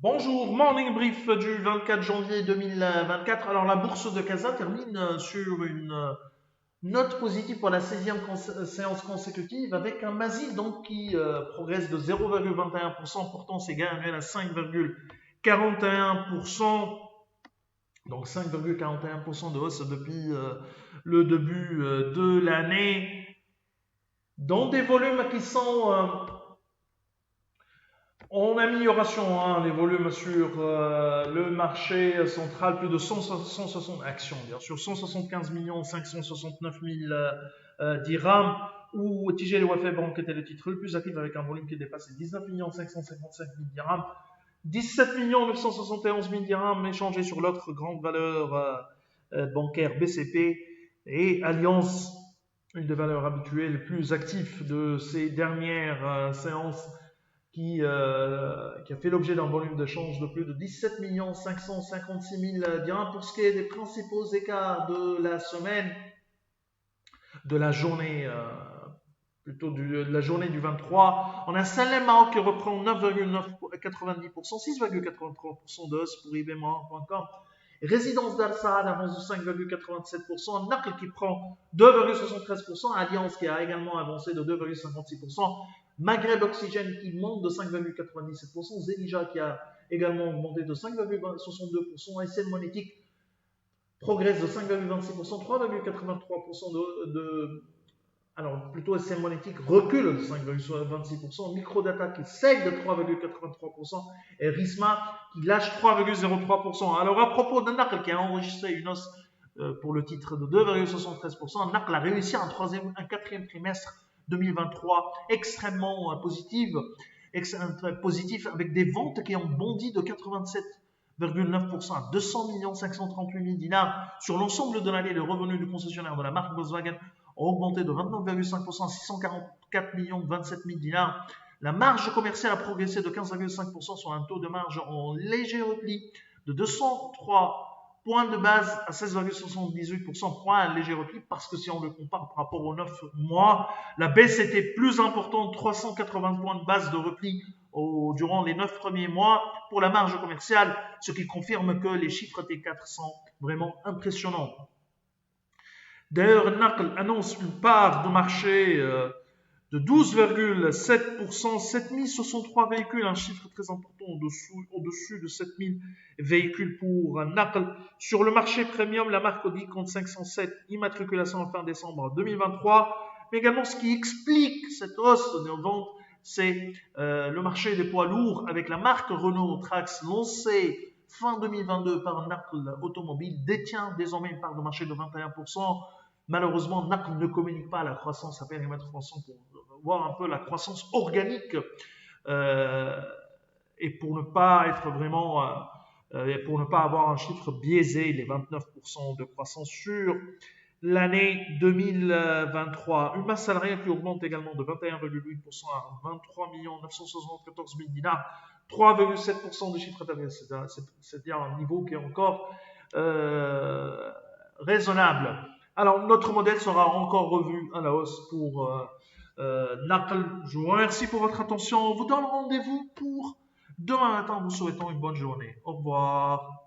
Bonjour, morning brief du 24 janvier 2024. Alors la bourse de Casa termine sur une note positive pour la 16e séance consécutive avec un Masil donc qui progresse de 0,21%, portant ses gains annuels à 5,41%. Donc 5,41% de hausse depuis le début de l'année, dans des volumes qui sont en amélioration, hein, les volumes sur le marché central, plus de 160 actions, bien sûr, 175 569 000 dirhams, où TGL Wafé Bank était le titre le plus actif avec un volume qui dépassait 19 555 000 dirhams, 17 971 000 dirhams échangés sur l'autre grande valeur bancaire BCP, et Alliance, une des valeurs habituelles les plus actives de ces dernières séances, qui a fait l'objet d'un volume d'échange de plus de 17 556 000 dirhams. Pour ce qui est des principaux écarts de la semaine, de la journée, de la journée du 23, on a Salem Maroc qui reprend 9,90%, 6,83% de hausse pour ibmaroc.com. Résidence d'Al Saad avance de 5,87%. Naql qui prend 2,73%. Alliance qui a également avancé de 2,56%. Maghreb Oxygène qui monte de 5,97%. Zelija qui a également augmenté de 5,62%. SN Monétique progresse de 5,26%. 3,83% alors plutôt SN Monétique recule de 5,26%, Microdata qui saigne de 3,83% et Risma qui lâche 3,03%. Alors à propos de Naql qui a enregistré une hausse pour le titre de 2,73%, Naql a réussi un quatrième trimestre 2023 extrêmement positif avec des ventes qui ont bondi de 87,9% à 200 538 000 dinars. Sur l'ensemble de l'année, les revenus du concessionnaire de la marque Volkswagen ont augmenté de 29,5% à 644 27 000 dinars. La marge commerciale a progressé de 15,5% sur un taux de marge en léger repli de 203 points de base à 16,78%, point un léger repli, parce que si on le compare par rapport aux 9 mois, la baisse était plus importante, 380 points de base de repli durant les 9 premiers mois pour la marge commerciale, ce qui confirme que les chiffres T4 sont vraiment impressionnants. D'ailleurs, Naql annonce une part de marché de 12,7%, 7063 véhicules, un chiffre très important au-dessus de 7000 véhicules pour Naql. Sur le marché premium, la marque Audi compte 507 immatriculations en fin décembre 2023, mais également ce qui explique cette hausse de vente, c'est le marché des poids lourds avec la marque Renault Trax lancée fin 2022 par Naql Automobile, détient désormais une part de marché de 21%. Malheureusement, Naql ne communique pas à la croissance à périmètre constant pour voir un peu la croissance organique et pour ne pas être vraiment, pour ne pas avoir un chiffre biaisé, les 29% de croissance sur l'année 2023. Une masse salariale qui augmente également de 21,8% à 23 974 000 dinars, 3,7% de chiffre d'affaires, c'est-à-dire un niveau qui est encore raisonnable. Alors, notre modèle sera encore revu à la hausse pour Naql. Je vous remercie pour votre attention. On vous donne rendez-vous pour demain matin en vous souhaitant une bonne journée. Au revoir.